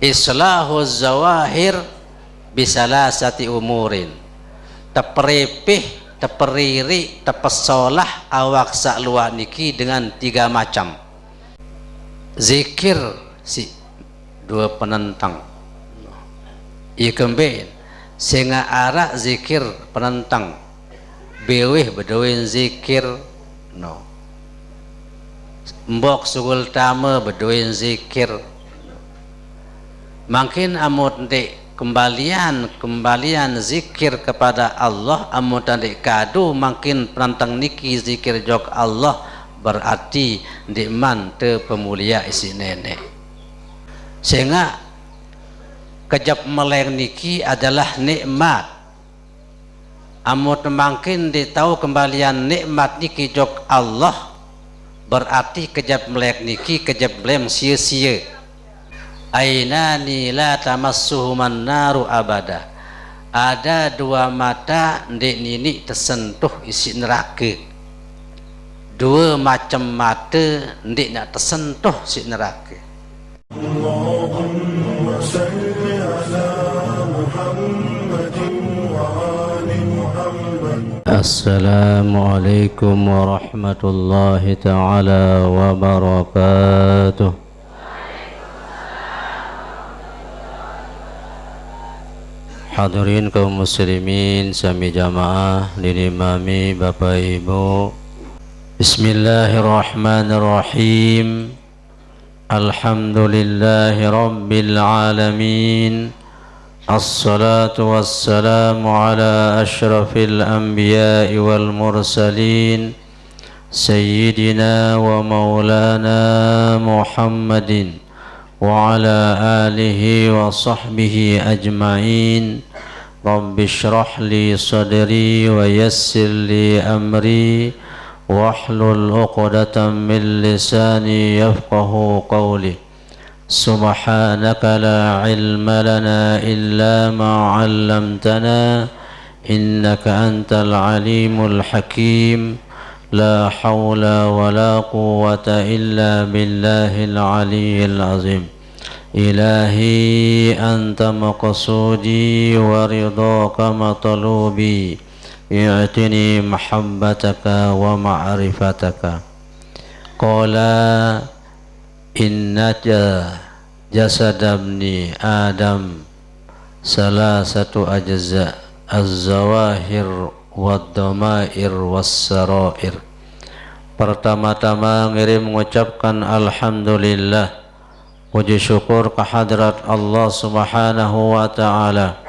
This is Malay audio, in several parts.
Islahu zawahir bisalasati umurin. Teperipih, teperiri, tepesolah awak sakluah niki dengan 3 macam. Zikir si 2 penentang. Ikembin singa arak zikir penentang. Beweh bedoin zikir no. Mbok sugul tama bedoin zikir. Makin amut ndik kembalian zikir kepada Allah, amut ndik kadu makin penantang niki zikir jok Allah, berarti ndik man te pemulia isi nenek. Sehingga kejap meleng niki adalah nikmat. Amut makin ditahu kembalian nikmat niki jok Allah, berarti kejap melek niki kejap meleng sia-sia. Ainani la tamassuhuman naru abada. Ada 2 mata ndik nini tersentuh isi neraka. 2 macam mata ndik nak tersentuh isi neraka. Allahumma salli ala Muhammadin wa ali Muhammad. Assalamualaikum warahmatullahi ta'ala wabarakatuh. Hadirin kaum muslimin sami jamaah diimami Bapak Ibu. Bismillahirrahmanirrahim. Alhamdulillahi rabbil alamin. Assalatu wassalamu ala asyrafil anbiya'i wal mursalin sayyidina wa maulana Muhammadin wa ala alihi wa sahbihi ajma'in. Rabbi shrah li sadri wa yassir li amri wahlul 'uqdatam min lisani yafqahu qawli. Subhanaka la ilma lana illa ma 'allamtana innaka antal alimul hakim. La hawla wa la quwwata illa billahil aliyyil azim. Ilahi anta maqsudi wa ridhaka matlubi. I'tini mahabbataka wa ma'rifataka. Qala inna jasad ibni Adam salasatu ajza az-zawahir wad-dhamair was-sarair. Pertama-tama ngirim mengucapkan alhamdulillah, puji syukur kehadrat Allah Subhanahu wa taala.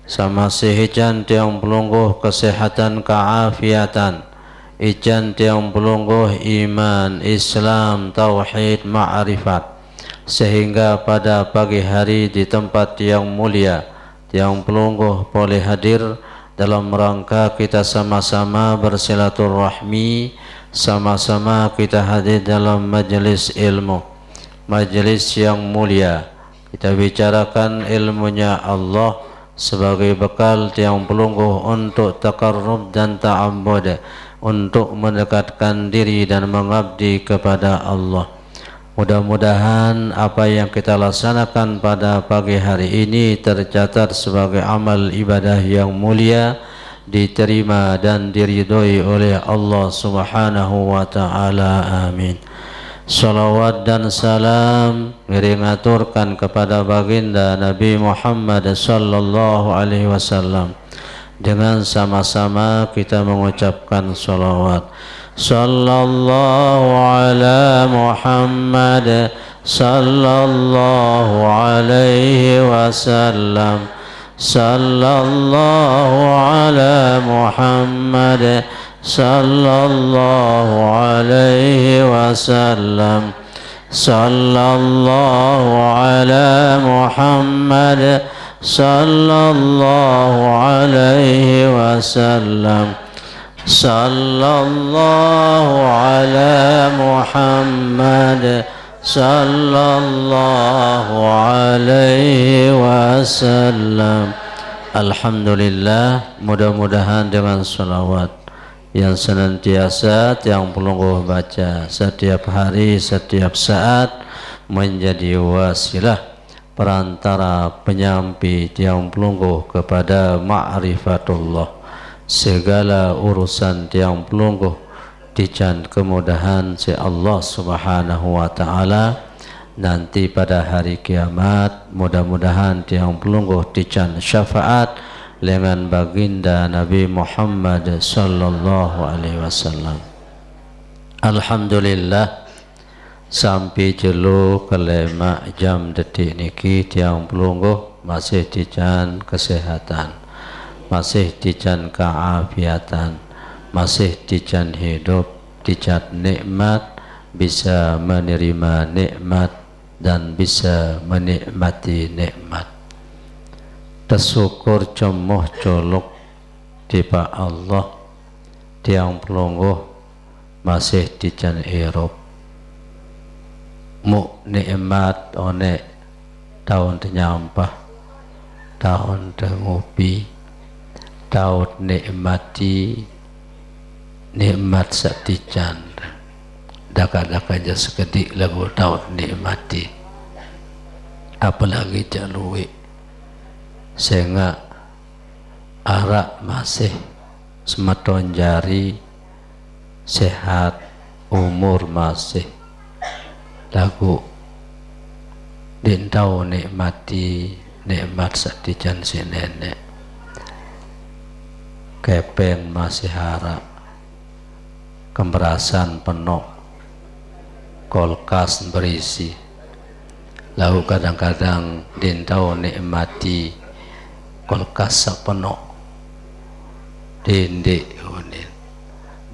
Sama sehijan tiang pelungguh kesehatan keafiatan, ijan tiang pelungguh iman, Islam, tauhid, ma'rifat, sehingga pada pagi hari di tempat yang mulia tiang pelungguh boleh hadir dalam rangka kita sama-sama bersilaturahmi, sama-sama kita hadir dalam majelis ilmu, majelis yang mulia. Kita bicarakan ilmunya Allah sebagai bekal tiang pelungguh untuk takarrub dan ta'abbud, untuk mendekatkan diri dan mengabdi kepada Allah. Mudah-mudahan apa yang kita laksanakan pada pagi hari ini tercatat sebagai amal ibadah yang mulia, diterima dan diridhoi oleh Allah Subhanahu wa taala. Amin. Salawat dan salam ngiringaturkan kepada baginda Nabi Muhammad sallallahu alaihi wasallam. Dengan sama-sama kita mengucapkan salawat. Sallallahu ala Muhammad sallallahu alaihi wasallam. Sallallahu ala Muhammad sallallahu alaihi wasallam. Sallallahu ala Muhammad sallallahu alaihi wasallam. Sallallahu ala Muhammad sallallahu alaihi wasallam. Alhamdulillah, mudah-mudahan dengan salawat yang senantiasa yang pelungguh baca setiap hari, setiap saat menjadi wasilah perantara penyampi tiang pelungguh kepada ma'rifatullah, segala urusan tiang pelungguh dican kemudahan si Allah subhanahu wa ta'ala. Nanti pada hari kiamat mudah-mudahan tiang pelungguh dican syafaat dengan baginda Nabi Muhammad sallallahu alaihi wasallam. Alhamdulillah sampai jelo kelima jam detik niki tiang pelungguh masih dican kesehatan, masih dican keafiatan, masih dican hidup, dican nikmat, bisa menerima nikmat dan bisa menikmati nikmat. Tersyukur cemoh colok tiba Allah tiang pelungguh masih dican hirup mu nikmat one tahun tenyampah, tahun tengupi, tahun nikmati nikmat satican daka-daka aja sekedik lagu tahun nikmati, apalagi jalui sehingga arak masih sematon jari sehat, umur masih lagu dintau nikmati nikmat satijan si nenek, kepeng masih harap, kemberasan penuh, kulkas berisi, lalu kadang-kadang dintau nikmati kulkas penuh, dindik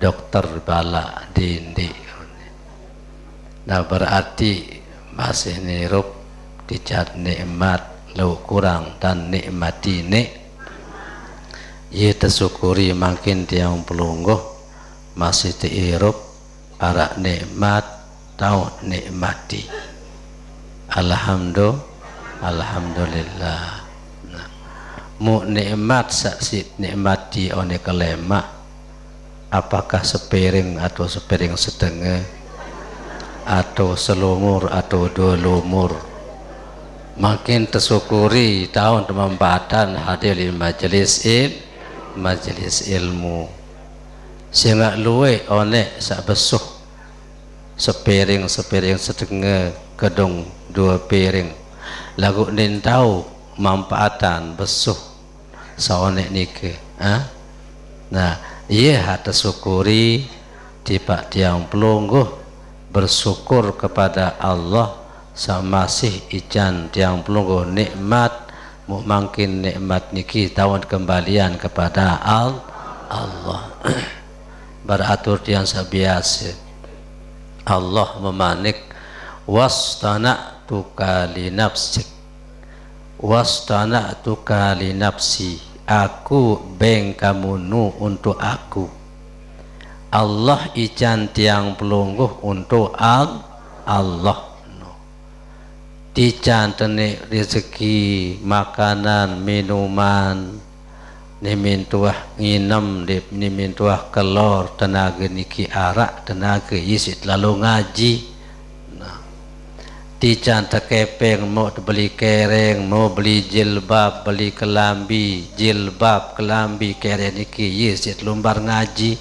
dokter bala dindik. Nah berarti masih nirup dicat nikmat lalu kurang dan nikmati nik ye tersyukuri makin tiang pelungguh masih diirup para nikmat tahu nikmati. Alhamdulillah. Mu nikmat saksi nikmati oleh kelema, apakah sepiring atau sepiring setengah atau selumur atau dua lumur, makin tersyukuri tahun tempatan hadir di majelis ilmu sehingga luwe oleh sak besuh sepiring setengah kedung dua piring lagu nintau manfaatan besuh saonek nike. Nah iya tersyukuri tiba tiang pelungguh bersyukur kepada Allah masih ijan tiang pelungguh nikmat makin nikmat niki tahun kembalian kepada Allah. Beratur tiang sabiasa Allah memanik wastana'tuka li nafsik, wastana'tuka li nafsi, aku beng kamu nu untuk aku. Allah ijan tiang pelungguh untuk Allah no. Dijan tenik rezeki makanan minuman nimintuah nginem nimintuah kelor tenaga niki arak tenaga yisit lalu ngaji. Dijan tekepeng mau beli kereng, mau beli jilbab, beli kelambi, jilbab, kelambi, kereng niki yisit lumbar ngaji,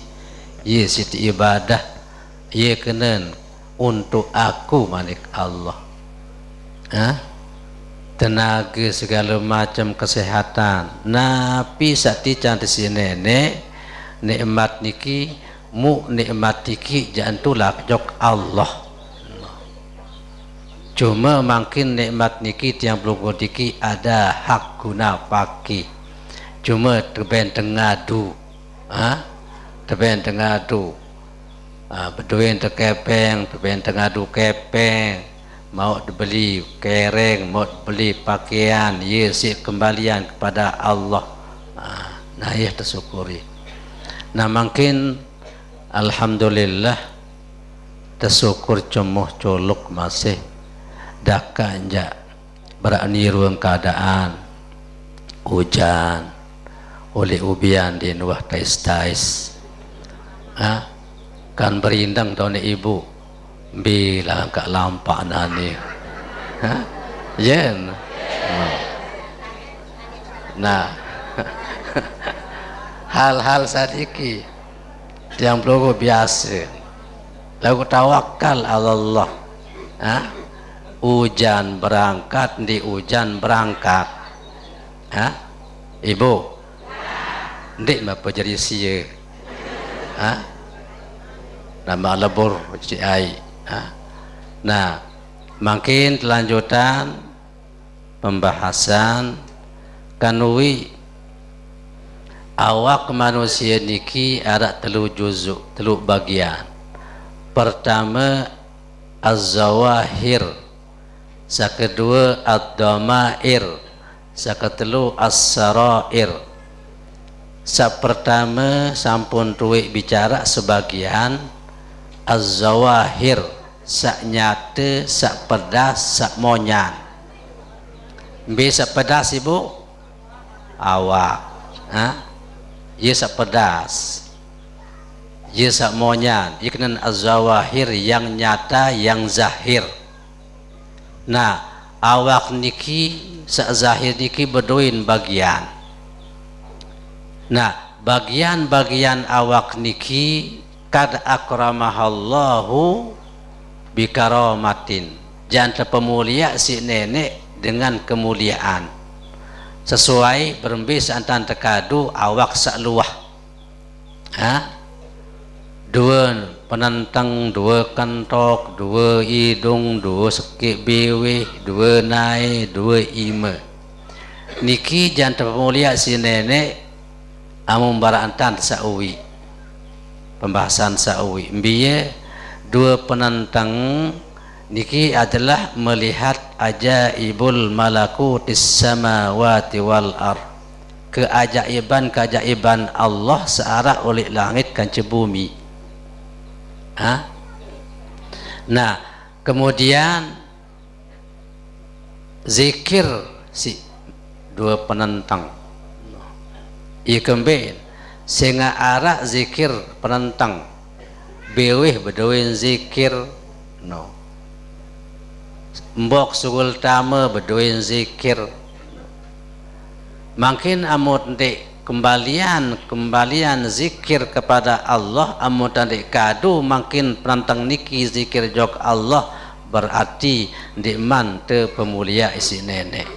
yisit ibadah, ye kenen untuk aku manik Allah. Tenaga segala macam kesehatan, napi satijan di sini nikmat niki mu nikmat niki jangan tulak jok Allah. Cuma makin nikmat niki tiang pelungguh niki ada hak guna paki. Cuma terben tengadu, terben tengadu, beduin terkepeng, terben tengadu kepeng, mau dibeli kereng, mau beli pakaian, yesi kembalian kepada Allah. Nah ya tersyukuri. Nah makin alhamdulillah tersyukur cemuh colok masih daka anja berani ruang keadaan hujan oleh ubian di nuah tais kan berindang tahun ibu bila kak lampak nani yen Nah, hal-hal sadiki yang belum biasa. Lagu tawakal Allah. Hujan berangkat di hujan berangkat. Ibu, ndik apa jadi sia. Nama lebur ciai. Nah, makin kelanjutan pembahasan kanui awak manusia niki ada telu juzuk, telu bagian. Pertama az-zawahir, sakedua ad-dhamair, saketelu as-sarair. Pertama sampun tuwek bicara sebagian az-zawahir, sak nyata, sak pedas, sak monyan. Bisa pedas ibu? Awak. Ia sak pedas. Ia sak monyan. Ia kena az-zawahir yang nyata, yang zahir. Nah, awak niki sak zahir niki bedoin bagian. Nah, bagian-bagian awak niki kad akramahallahu bikaramatin. Jantan pemulia si nenek dengan kemuliaan. Sesuai berembis antan tekadu awak sak luah. Dua penentang, dua kantok, dua hidung, dua sekik beweh, dua naik, dua ima. Niki jantan pemulia si nenek amun barantan sauwi. Pembahasan sauwi. Biya dua penentang niki adalah melihat ajaibul malakutis samawati wal ard. Keajaiban Allah searah oleh langit kanca bumi. Nah, kemudian zikir si dua penentang. Ia kembali sehingga arah zikir penentang beweh bedoin zikir no. Mbok sugul tama bedoin zikir. Makin amut dek kembalian zikir kepada Allah amut dek kadu makin penentang niki zikir jok Allah berarti diman te pemulia isi nenek.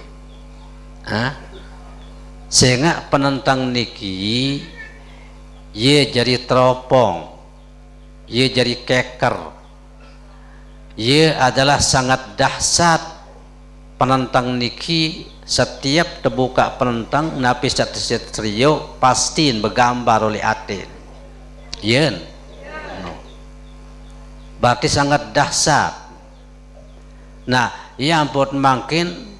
Sehingga penentang niki ye jadi teropong, ye jadi keker, ye adalah sangat dahsyat. Penentang niki setiap terbuka penentang napi setiap trio pastiin bergambar oleh atin. Yen, berarti sangat dahsyat. Nah, yang buat makin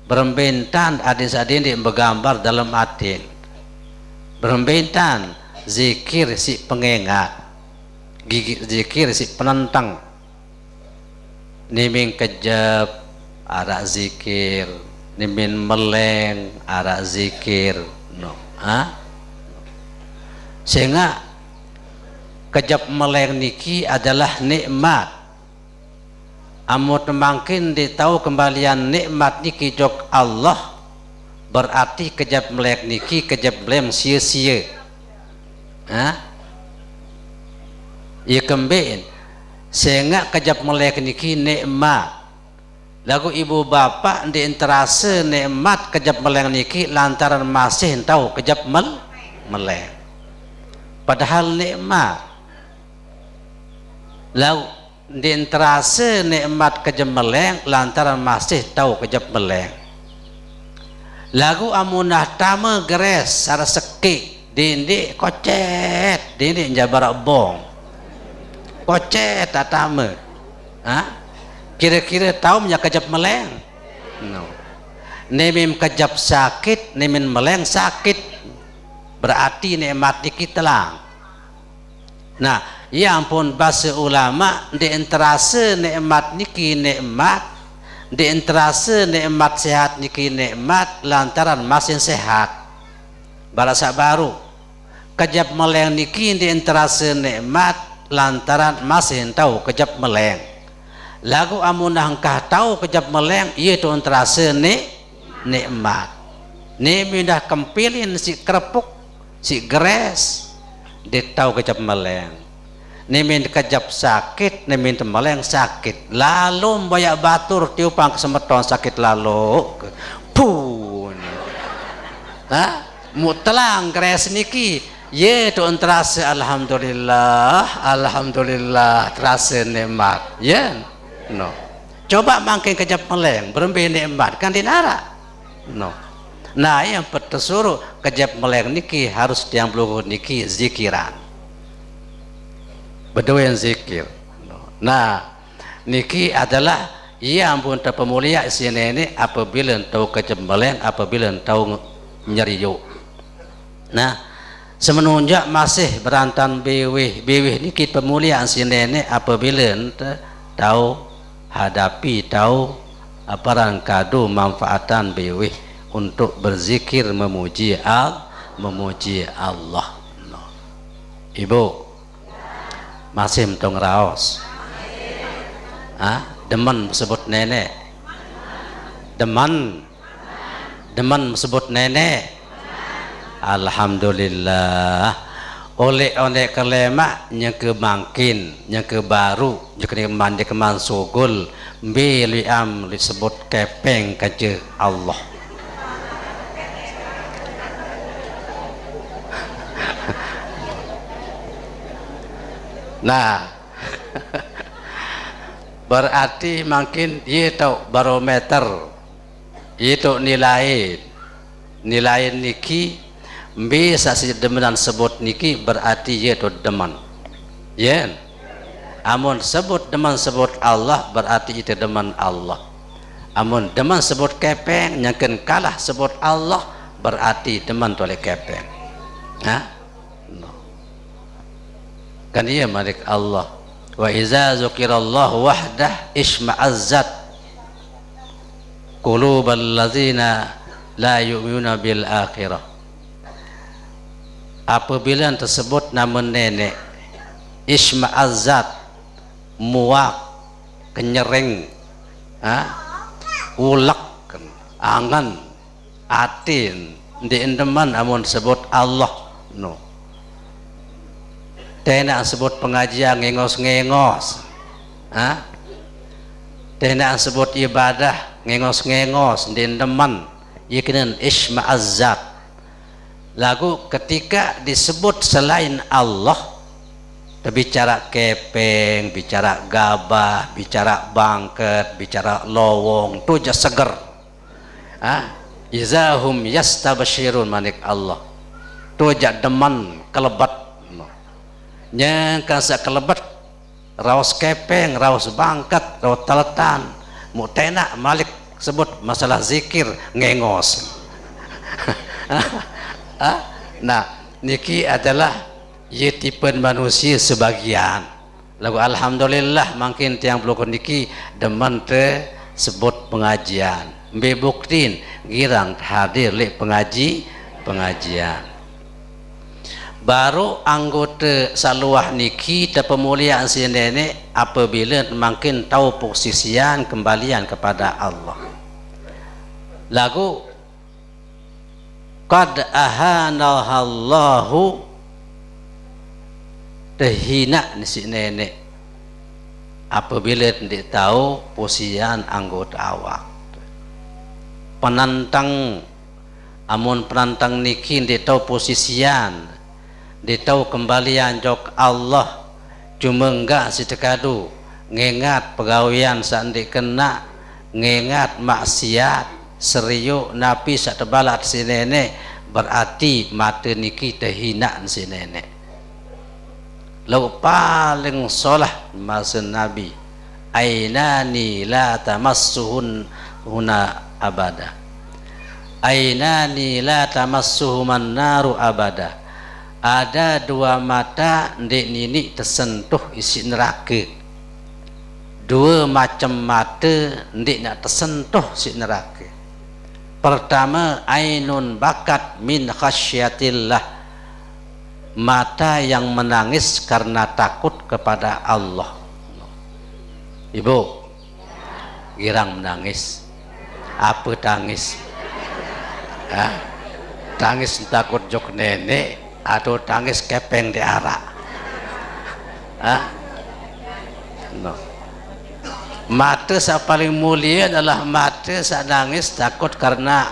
berembentan adin-adin yang bergambar dalam atin. Berembentan zikir si pengengat, zikir si penentang. Niming kejab arak zikir, nimin meleng arak zikir no. Sehingga kejab meleng niki adalah nikmat. Amut makin ditahu kembalian nikmat niki jok Allah berarti kejab melek niki kejab meleng sia-sia. Ia kembali sehingga kejab melek niki nikmat. Lagu ibu bapa di interase nikmat kejab meleng niki lantaran masih tahu kejab meleng. Padahal nikmat. Lagu di interase nikmat kejab meleng lantaran masih tahu kejab meleng. Lagu amunah tama geres sara sekik dindi kocet dindi jabarak bong kocet tatama. Kira-kira tahu punya kejap meleng no. Nemim kejap sakit nemin meleng sakit berarti nikmat niki telang. Nah, ya ampun bahasa ulama di interase nikmat niki nikmat, di interase nikmat sehat niki nikmat lantaran masih sehat. Barasa baru kejap meleng niki di interase nikmat lantaran masih tahu kejap meleng. Lagu amunah engkah tahu kejap meleng ia tu terasa nikmat. Ni mindah kempilin si kerepuk, si geres, dia tahu kejap meleng. Ni min kejap sakit, ni min meleng sakit. Lalu banyak batur tiupang kesemeton sakit lalu. Pun. Ha? Mutelang geres niki. Ye tu terasa alhamdulillah terasa nikmat. Ya. No. Coba makin kejap meleng, berembe nikmat kan dinara. No. Nah yang tersuruh kejap meleng niki harus yang belum niki zikiran berdoa zikir. Nah niki adalah yang pun terpemulia sini ini apabila tahu kejap meleng, apabila tahu nyeriuk. Nah semenunjak masih berantan bewih niki pemuliaan sini ini apabila tahu hadapi tahu aparan kado manfaatan bewih untuk berzikir memuji Allah. No. Ibu masih mentong raos. Demen sebut nenek. Demen sebut nenek. Alhamdulillah. Oleh kelema nya ke mangkin, nya ke baru, nya ke mandi keman sugul, beli disebut kepeng kaje Allah. Nah, berarti makin dia tahu barometer, itu nilai niki bisa si demenan sebut niki berarti dia tu deman, ya. Amun sebut deman sebut Allah berarti itu deman Allah. Amun deman sebut kepeng nyaken kalah sebut Allah berarti deman tu oleh kepeng. Kan iya malik Allah. Wa iza zukirallahu wahdah isma'azzat qulubal ladzina la yu'minuna bil akhirah. Apabila tersebut nama nenek isma'azzat muak kenyering ulak angan atin di endeman amun sebut Allah no. Tidak sebut pengajian ngengos-ngengos, tidak sebut ibadah ngengos-ngengos dindeman, yakinin isma'azzat. Lagu ketika disebut selain Allah, bicara kepeng, bicara gabah, bicara bangket, bicara lowong, tu je seger. Izahum yastabshirun manik Allah, tu je deman kelebat. Nyangka sekelebat raus kepeng, raus bangkat, raus teletan, mutena malik sebut masalah zikir ngengos. Nah niki adalah yetipen manusia sebagian. Lagu alhamdulillah makin tiang blok niki demen te sebut pengajian, bebuktin girang hadir le pengajian. Baru anggota saluah niki terpemuliaan si nenek apabila makin tahu posisian kembalian kepada Allah. Lagu qad ahanahallahu terhina si nenek apabila tidak tahu posisian anggota awak. Penantang amun penantang niki tidak tahu posisian, dia tahu kembalian jok Allah, cuma enggak si tekadu ngengat pegawaian sandi kena, ngengat maksiat serius napi sak tebalat si nenek berarti mata niki terhina si nenek. Lalu paling solah masa Nabi, ainani la tamassuhun huna abada, ainani la tamassuhuman naru abada. Ada dua mata ndek nini tersentuh isi neraka. Dua macam mata ndek nak tersentuh isi neraka. Pertama ainun bakat min khasyatillah, mata yang menangis karena takut kepada Allah. Ibu girang menangis apa tangis? tangis takut jok nenek atau tangis kepeng di arak? No. Mata yang paling mulia adalah mata yang nangis takut karena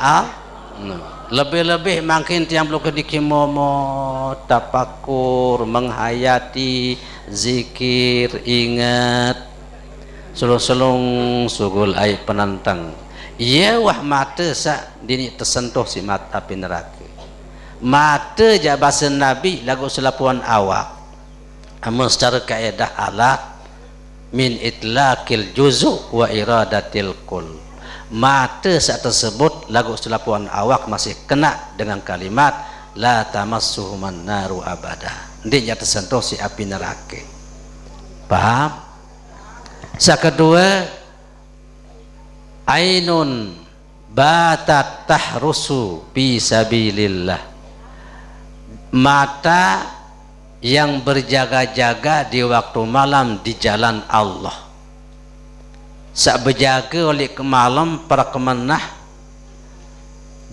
no. Lebih-lebih makin tiang belum dikimomo tapakur menghayati zikir ingat selung-selung sugul ai penantang. Ia wah mata sa dini tersentuh si mata api neraka. Mata ja bahasa Nabi lagu selapuan awak. Amun secara kaedah alat min itlaqil juzu wa iradatil kul. Mata saat tersebut lagu selapuan awak masih kena dengan kalimat la tamassuhuman naru abada. Dia tersentuh si api neraka. Paham? Kedua, ainun batat tahrusu fi sabilillah. Mata yang berjaga-jaga di waktu malam di jalan Allah. Sak berjaga oleh ke malam para kemenah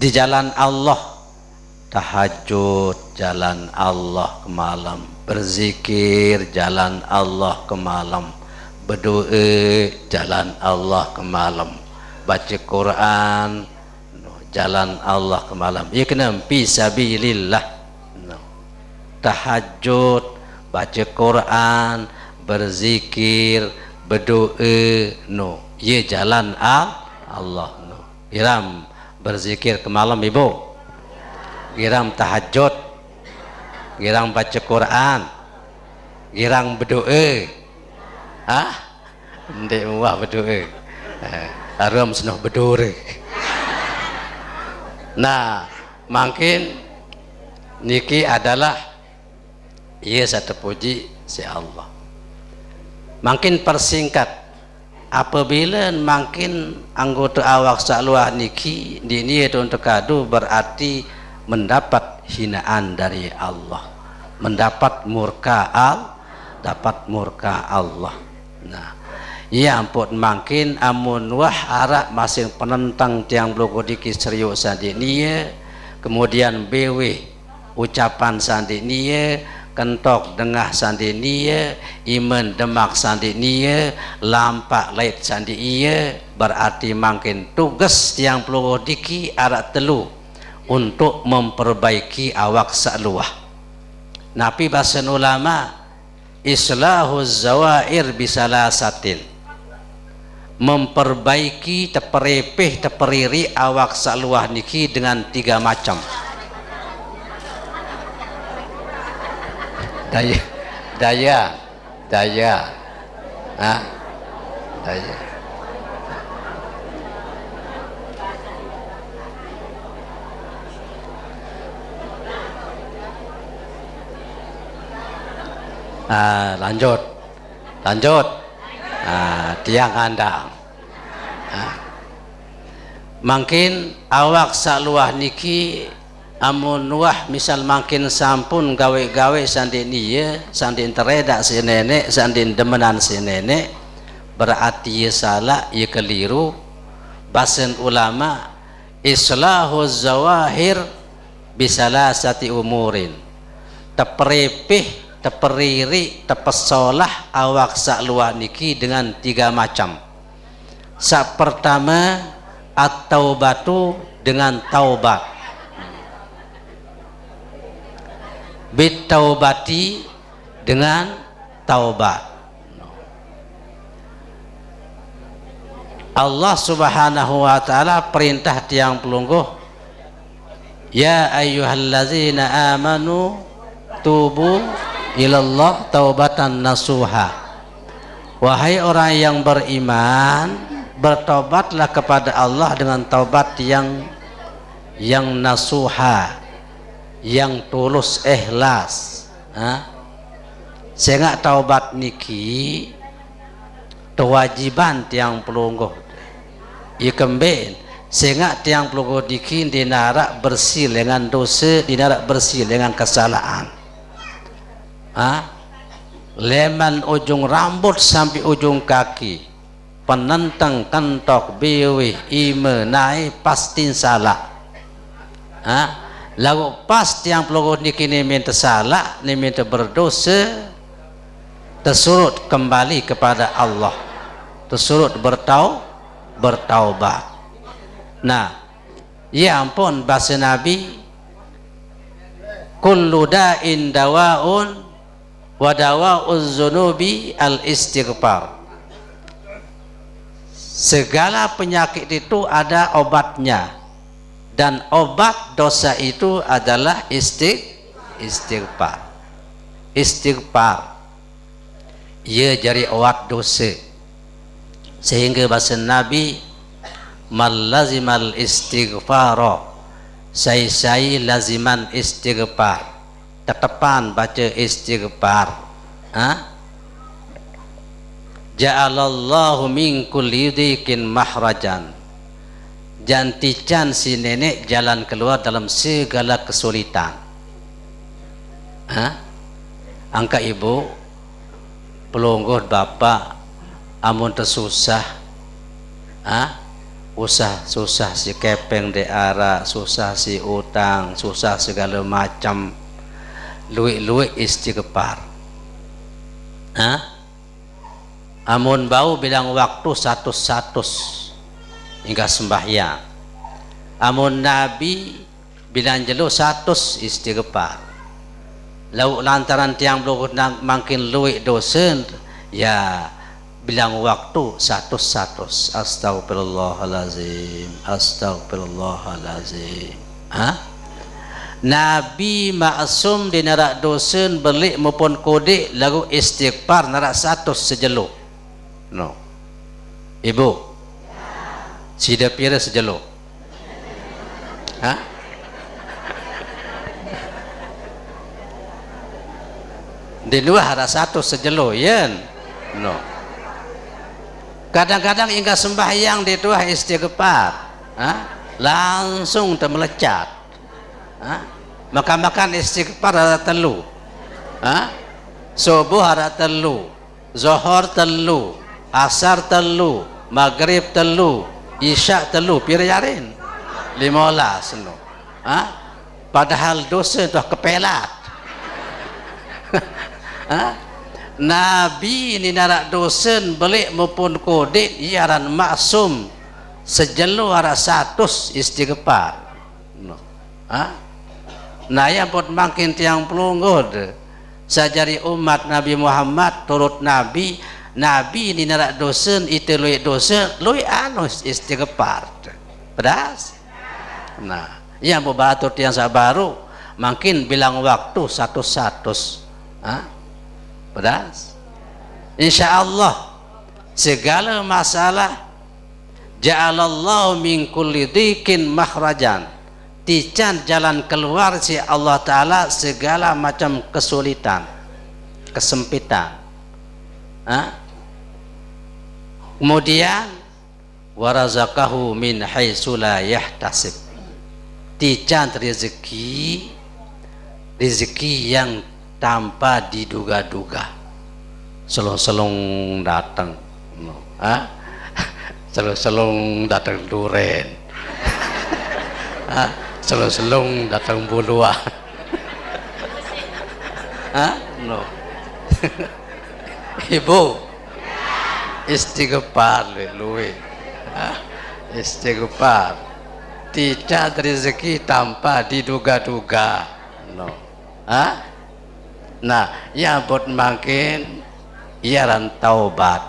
di jalan Allah, tahajud jalan Allah ke malam, berzikir jalan Allah ke malam, berdoa jalan Allah ke malam, baca Quran jalan Allah ke malam. Ya kena fi sabilillah. Tahajud, baca Quran, berzikir, berdoa ye jalan Allah Giram berzikir ke malam ibu, giram tahajud, giram baca Quran, giram berdoa. Ndek wah berdoa. Aram senang berdoa. Nah, makin niki adalah ia satu puji si Allah. Makin persingkat apabila makin anggota awak sakluah niki dini itu untuk kadu berarti mendapat hinaan dari Allah, mendapat murka Allah. Nah, ya ampun makin amun wah arak masing penentang tiang blogo diki serius sandinia, kemudian bewe ucapan sandinia, kentok dengah sandinia, iman demak sandinia, lampak lait sandinia, berarti makin tugas tiang blogo diki arak telu untuk memperbaiki awak sakluah. Nabi bahasa ulama islahuz zawair bisalasatin, memperbaiki teperepeh teperiri awak sakluah niki dengan 3 macam. Daya lanjut tiang andang. Makin awak sakluah niki amun wah misal makin sampun gawe-gawe sandin iya sandin teredak si nenek sandin demenan si nenek, berarti ia salah ia keliru. Bahasan ulama islahuz zawahir bisalasati umurin, teperepih teperiri tepesolah awak sakluah niki dengan 3 macam. Sak pertama at-taubatu dengan taubat, bitaubati dengan taubat. Allah subhanahu wa ta'ala perintah tiang pelungguh, ya ayyuhallazina amanu tubu ilallah taubatan nasuha. Wahai orang yang beriman, bertobatlah kepada Allah dengan taubat yang nasuha, yang tulus ikhlas. Sehingga taubat niki kewajiban tiang pelungguh ikemben, sehingga tiang pelungguh niki dinarak bersih dengan dosa, dinarak bersih dengan kesalahan. Leman ujung rambut sampai ujung kaki, penentang kentok beweh ime naik pasti salah. lalu pas tiang peluru niki ni minta salah, ni minta berdosa, tersurut kembali kepada Allah, tersurut bertaubat. Nah, ya ampun bahasa Nabi, kullu da'in dawa'un wa dawa'uz zunubi al-istighfar. Segala penyakit itu ada obatnya, dan obat dosa itu adalah istighfar. Istighfar ia jadi obat dosa, sehingga bahasa Nabi, mal lazimal istighfara, saya laziman istighfar, tetepan baca istighfar. Ja'alallahu min kulli dhikin mahrajan, jantican si nenek jalan keluar dalam segala kesulitan. Angka ibu pelungguh bapak amun tersusah, usah susah si kepeng de ara, susah si utang, susah segala macam, luik-luik istighfar. Amun bau bilang waktu 100 hingga sembahyang. Amun Nabi bilang jelu 100 istighfar. Lau lantaran tiang belum makin luik dosen, ya bilang waktu 100. Astagfirullahalazim, astagfirullahalazim. Nabi maksum di nerak dosen belik maupun kodik lagu istighfar nerak 100 sejeluk. No, ibu, sida pira sejeluk? Di luar ada 1 sejeluk, yen? No. Kadang-kadang hingga sembahyang di tuah istighfar, langsung termelecat. Makan istighfar ada telu, subuh ada telu, zuhur telu, asar telu, maghrib telu, isya telu, pira jarin 15 no. Padahal dosa tu kepelat. Nabi ni narak dosen belik maupun kodik iaran maksum sejelu ara 100 istighfar no. Nah yang pun makin tiang pelunggud sajari umat Nabi Muhammad turut Nabi ni narak dosen itu luik dosen luik istighfar pedas. Nah yang berbatur tiang sabaru makin bilang waktu 100 pedas. InsyaAllah segala masalah ja'alallahu min kulli dhikin mahrajan, tican jalan keluar si Allah Ta'ala segala macam kesulitan, kesempitan. Kemudian warazakahu min haitsu la yahtasib, tican rezeki yang tanpa diduga-duga, selong-selong datang, selong-selong datang duren, selong-selong datang buluah, no. Ibu istighfar luwe, istighfar, tidak rezeki tanpa diduga-duga, no. Nah, ya buat makin iaran taubat,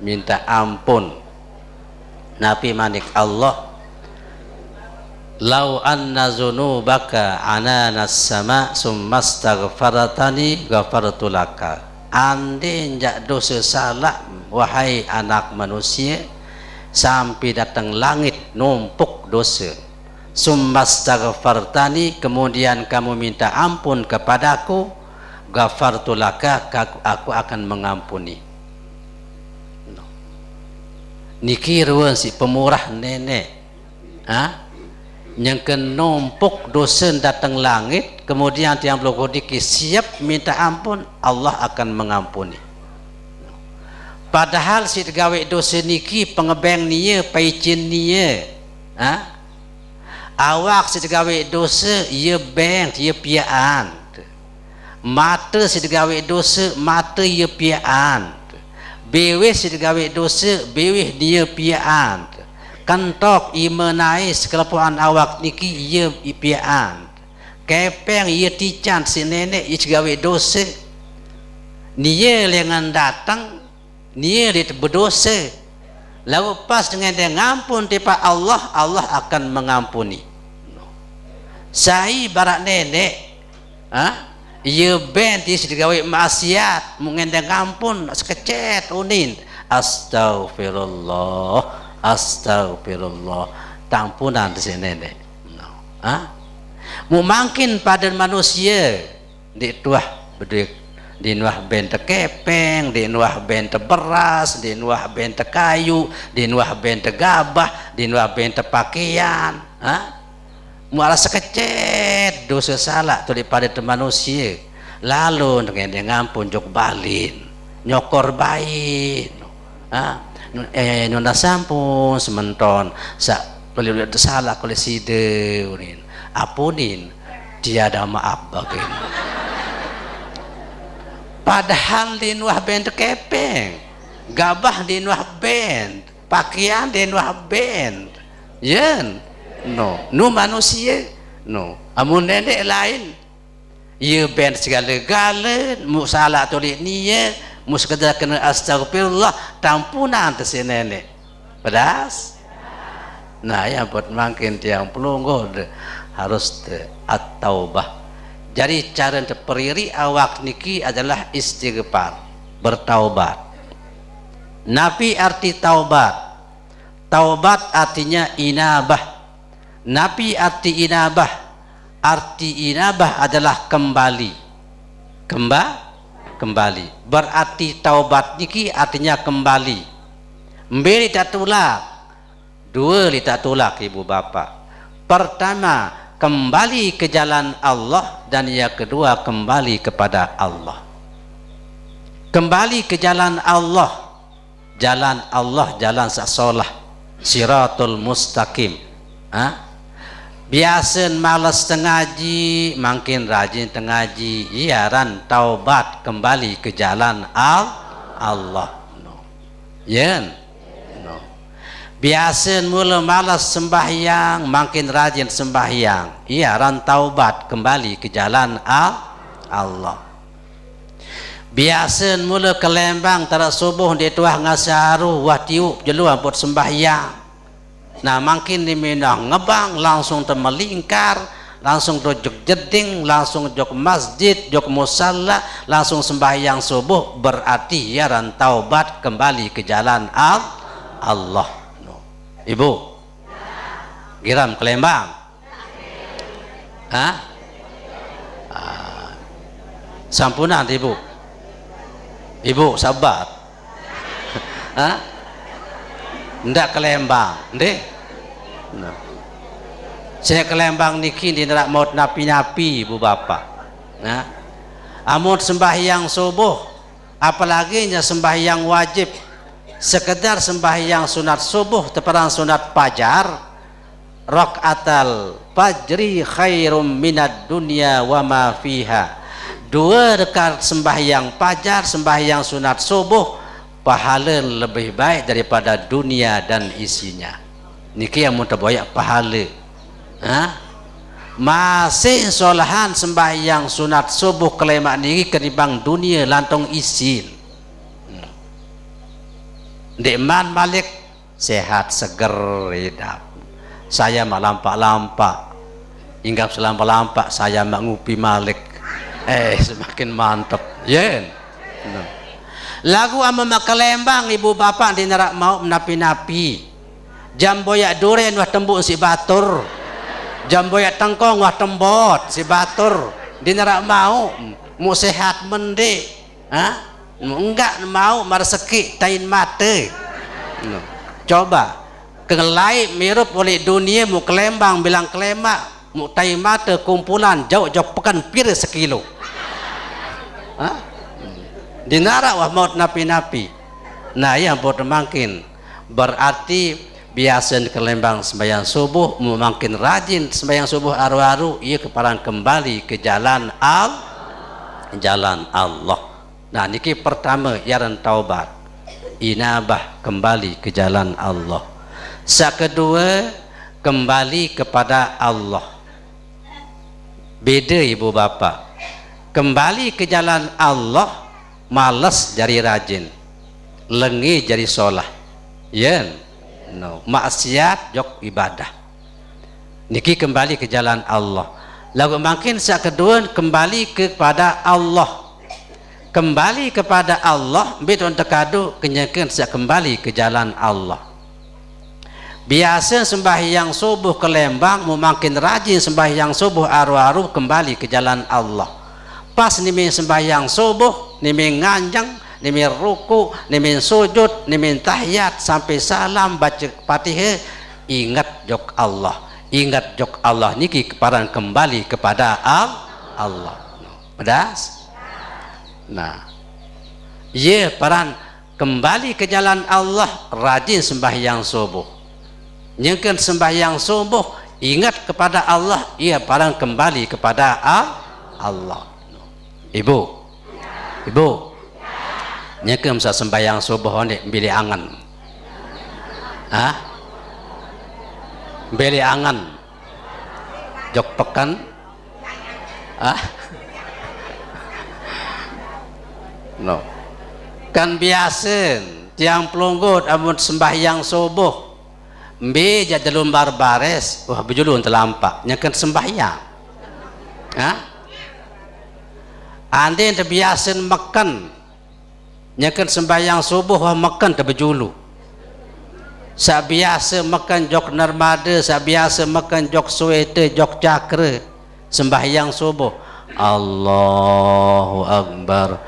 minta ampun. Nabi manik Allah, lau anna zunubaka ananas sama summastaghfaratani ghafartu laka. Andai jak dosa salah wahai anak manusia sampai datang langit numpuk dosa, summastaghfartani kemudian kamu minta ampun kepadaku, ghafartu laka aku akan mengampuni. Niki ruang si pemurah nenek, yang kenumpuk dosa datang langit, kemudian tiang blokodiki siap minta ampun, Allah akan mengampuni. Padahal si gawe dosa niki pengebeng niye, paicin niye, Awak segawe dosa ia bent ia piaan. Mata segawe dosa mata ia piaan. Beweh segawe dosa beweh dia piaan. Kentok ia menai sekelepuan awak niki ia piaan. Kepeng ia tican si nenek ia segawe dosa. Nia lengan datang nia dia berdosa. Lalu pas dengan dia ngampun tipa Allah, Allah akan mengampuni. Saya barak nenek, ia benti segawe maksiat, mungkin dia ngampun sekecet unin. Astagfirullah, astagfirullah, tampunan di sini nenek. Mungkin pada manusia di tuah bedek. Di nuah bente kepeng, di nuah bente beras, di nuah bente kayu, di nuah bente gabah, di nuah bente pakaian. Muara sekecet dosa salah tu daripada manusia. Lalu dengan dia ngampun jok balin, nyokor baik. Nunda sampun sementon sak boleh salah kalau side unin. Apunin tiada maaf bagian. Padahal di nuah bent kepeng, gabah di nuah bent, pakaian di nuah bent, yen, nu manusia, amun nenek lain, ia bent segala-gala, mu salah tulis niat, mu sekedar kena astagfirullah, tampunan tersi nenek, pedas. Nah, yang buat makin tiang pelunggu harus at-taubah. Jadi cara terperiri awak niki adalah istighfar, bertaubat. Nabi arti taubat. Taubat artinya inabah. Nabi arti inabah. Arti inabah adalah kembali. Kembali. Berarti taubat niki artinya kembali. Mbeli tak tulak. Dua li tak tulak ibu bapa. Pertama, kembali ke jalan Allah, dan yang kedua kembali kepada Allah. Kembali ke jalan Allah, jalan sasolah, siratul mustaqim. Biasa malas tengaji, makin rajin tengaji, iaran taubat kembali ke jalan Allah. Biasa mula malas sembahyang, makin rajin sembahyang, iaran taubat kembali ke jalan Allah. Biasa mula ke Lembang tarak subuh di tuah ngasaru wah tiup jeluan buat sembahyang. Nah makin di Minah ngebang langsung termelingkar, langsung jok jeding, langsung jok masjid, jok musalla, langsung sembahyang subuh, berarti iaran taubat kembali ke jalan Allah. Ibu, giram ke Lembang? Sampunan ibu. Ibu sabar. Ndak ke Lembang, ndek? Saya ke Lembang niki di nerak maut napi-napi ibu bapa. Amun sembahyang subuh, apalagi nya sembahyang wajib. Sekedar sembahyang sunat subuh teperang sunat fajar, rakaatal fajri khairum minad dunya wa ma fiha. Dua rekat sembahyang fajar, sembahyang sunat subuh, pahala lebih baik daripada dunia dan isinya. Niki yang mun terboyak pahala. Masih solahan sembahyang sunat subuh kelemak niki ketimbang dunia lantong isin. Dekman Malik sehat seger hidup. Saya melampak-lampak, hinggap selampak-lampak saya mengupi Malik. Semakin mantap, yen. Lagu ama Makalembang ibu bapak di nerak mau menapi-napi. Jam boyak duren wah tembuk si batur. Jam boyak tengkong wah tembot si batur. Di nerak mau sehat mendek. Enggak mau mereseki tain mata. Coba kelai mirup oleh dunia mu Kelembang bilang Kelemak mu tain mata kumpulan jauh-jauh pekan pir sekilo. Dinarak wah maut napi-napi. Nah yang buat makin berarti biasa ke Lembang sembahyang subuh, makin rajin sembahyang subuh aru-aru, ia keparan kembali ke jalan Allah. Nah niki pertama yaran taubat, inabah kembali ke jalan Allah. Kedua kembali kepada Allah. Beda ibu bapa, kembali ke jalan Allah malas jadi rajin, lengi jadi solah, ya, no. Maksiat jok ibadah. Niki kembali ke jalan Allah. Lalu makin kedua kembali kepada Allah. Kembali kepada Allah, betul tekadu kenyakan kembali ke jalan Allah. Biasa sembahyang subuh ke Lembang, makin rajin sembahyang subuh aru-aru kembali ke jalan Allah. Pas nimi sembahyang subuh, nimi nganjang, nimi ruku, nimi sujud, nimi tahiyat sampai salam baca Fatihah, ingat jok Allah. Ingat jok Allah niki keparan kembali kepada Allah. Pedas? Nah, ye paran kembali ke jalan Allah, rajin sembahyang subuh. Nyengken sembahyang subuh, ingat kepada Allah, ia paran kembali kepada Allah. Ibu, nyengken sa sembahyang subuh ni bili angan, beli angan, jok pekan, no, kan biasa tiang pelunggut amun sembahyang subuh. Beja dalam barbares, wah bejulun terlampak, nyakan sembahyang. Anda yang terbiasa makan, nyakan sembahyang subuh, wah makan terbejulu. Sabiasa makan jok narmada, sabiasa makan jok suete, jok cakra, sembahyang subuh. Allahu Akbar,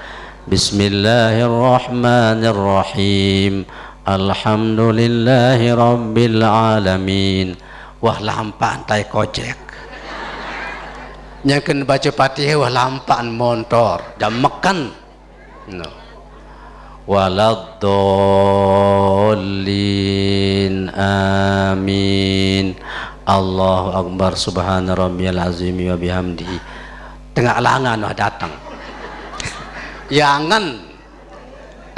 Bismillahirrahmanirrahim. Alhamdulillahi Rabbil Alamin. Wah lampan tai kojek. Yang kena baca Fatihah wah lampan motor dan makan. No. Waladdallin amin. Allahu Akbar subhana rabbiyal azim wa bihamdihi. Tengah langan wah datang.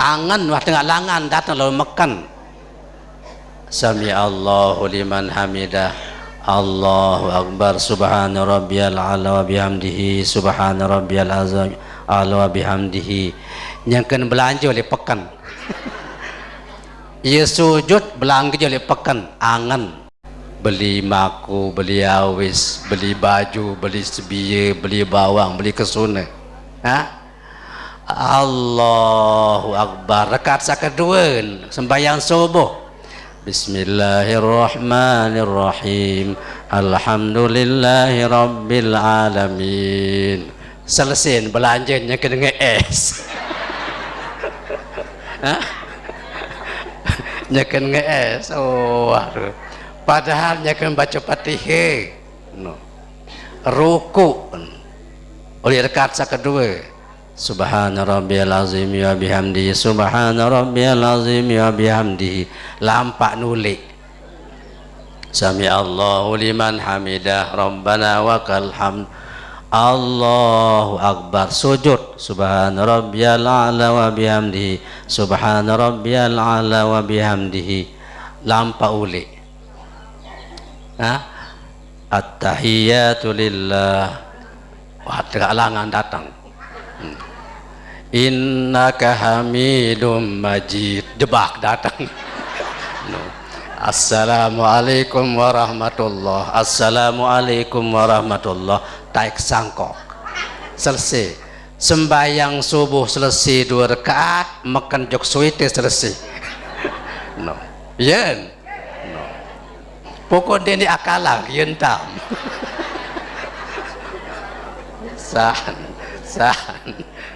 Angan wah tengah langan datang lalu makan. Sami Allahu liman hamidah. Allahu Akbar subhana rabbiyal ala wa bihamdihi subhana rabbiyal azim ala wa bihamdihi. Yang kena belanja oleh pekan. Ia sujud belanja oleh pekan. Angan beli maku, beli awis, beli baju, beli sebiya, beli bawang, beli kesuna. Allahu Akbar. Rakaat kedua sembahyang subuh, Bismillahirrahmanirrahim. Alhamdulillahi Rabbil Alamin. Selesai belanjanya kena es. Nyakan es. Oh, aduh. Padahal nyakan baca Fatihah. No. Ruku. Oleh rakaat kedua. Subhana rabbiyal azim wa bihamdihi subhana rabbiyal azim wa bihamdihi. Lampak nulik. Sami Allahu liman hamidah rabbana wa kal hamd. Allahu Akbar. Sujud subhana rabbiyal a'la wa bihamdihi subhana rabbiyal a'la wa bihamdihi. Lampak ulik. At-tahiyyatu lillah. Wah, terhalangan datang. Innaka hamidum majid. Debak datang. No. Assalamualaikum warahmatullah. Assalamualaikum warahmatullah. Taik sangkok. Selesai. Sembahyang subuh selesai 2 rakaat, makan jok suite selesai. No. Yen. No. Pokok dia ni akalang yentam. Sahan.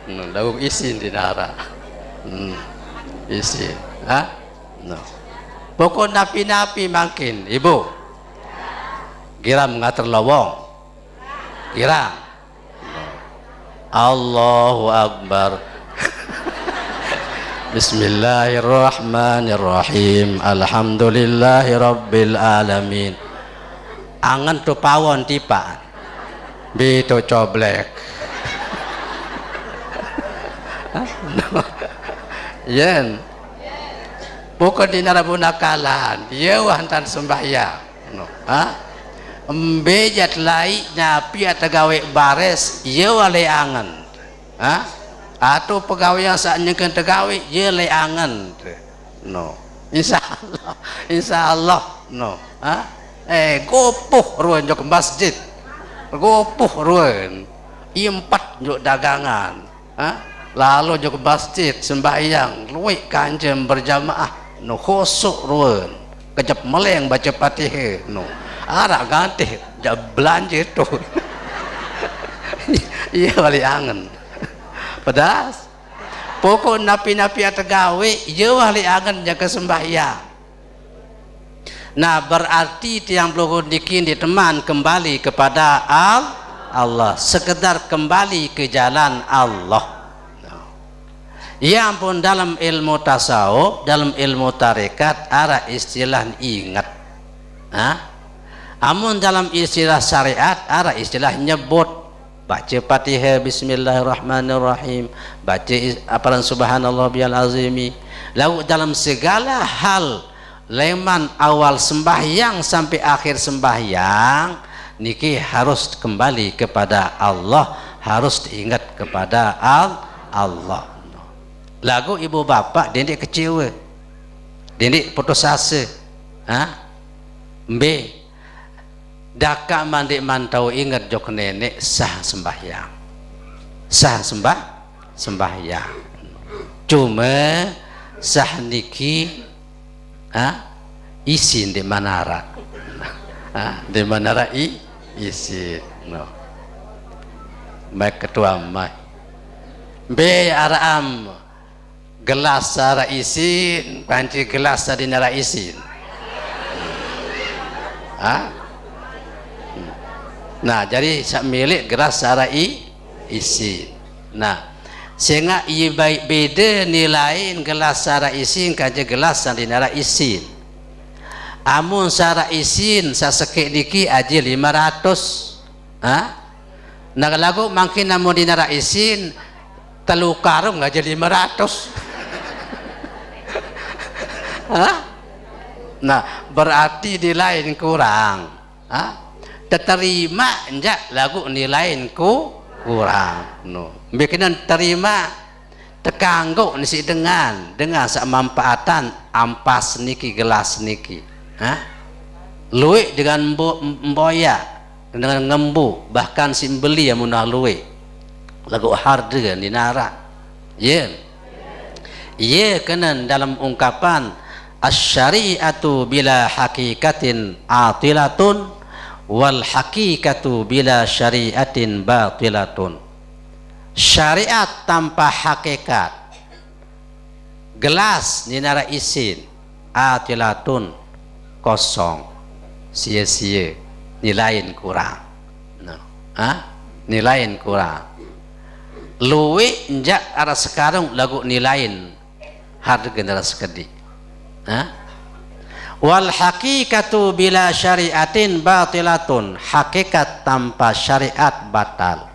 No, lauk isi di nara. Isi. No. Pokok napi-napi makin. Ibu. Kira mengatur lawang. Kira. No. Allahu Akbar. Bismillahirrahmanirrahim. Alhamdulillahirabbil alamin. Angan tu pawon tipa. Bito coblek. Yen. Bukan di narabuna kalan. Dia wantan sembahyang. No. Mbejat laiknya pia tegawe bares. Ia wale angan. Atau pegawai yang saatnya kan tegawe ye le angan no insyaallah no gopuh ruan jok masjid gopuh ruan impat jok dagangan lalu jok masjid sembahyang luwih kanjem berjamaah no khusuk ruan kejap meleng baca Fatihah no arak ganti belanja itu iya wali angan pedas pokok napi-napi atagawe je wali angan jaga sembahyang. Nah berarti tiang blogo dikin teman kembali kepada Allah, sekedar kembali ke jalan Allah. Ya ampun, dalam ilmu tasawuf, dalam ilmu tarekat ada istilah ingat. Amun dalam istilah syariat ada istilah nyebut. Baca Fatihah bismillahirrahmanirrahim, baca aparan subhanallah biyal azimi. Lalu dalam segala hal leman awal sembahyang sampai akhir sembahyang niki harus kembali kepada Allah, harus diingat kepada Allah. Lagu ibu bapak dendik kecewa, dendik putus asa, daka mandik mantau ingat jok nenek sah sembahyang, sembahyang. Cuma sah niki isin di manara, di manara isin. No. Baik ketua mai. B aram gelas sara isin, panci gelas di nara isin. Nah jadi milik gelas secara isi. Nah sehingga ia baik beda nilai gelas secara isin kaje gelas yang dinara isin. Amun secara isin sasekek diki aja 500. Nah lagu makin namun dinara isin telu karung aja 500. Nah berarti nilai kurang. Terima enjak lagu nilaiku kurang no bikinan terima tekangguk nisi dengan semanfaatan ampas niki gelas niki luwe dengan mboya dengan ngembu bahkan simbeli yang munah luwe lagu harga dinara ye kenan dalam ungkapan asy-syari'atu bila hakikatin atilatun wal hakikatu bila syariatin batilatun. Syariat tanpa hakikat, gelas ninara isin, atilatun kosong, sia-sia, nilain kurang. Nilain kurang. Luwe njak arah sekarang lagu nilain harga gendera sekedi. Wal hakikatu bila syariatin batilatun, hakikat tanpa syariat batal.